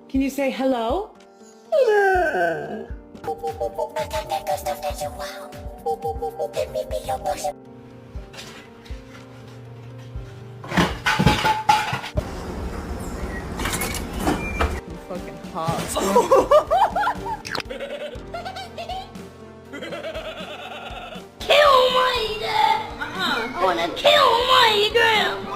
Can you say hello? Fucking hot. Kill my dad! I wanna kill my grandma!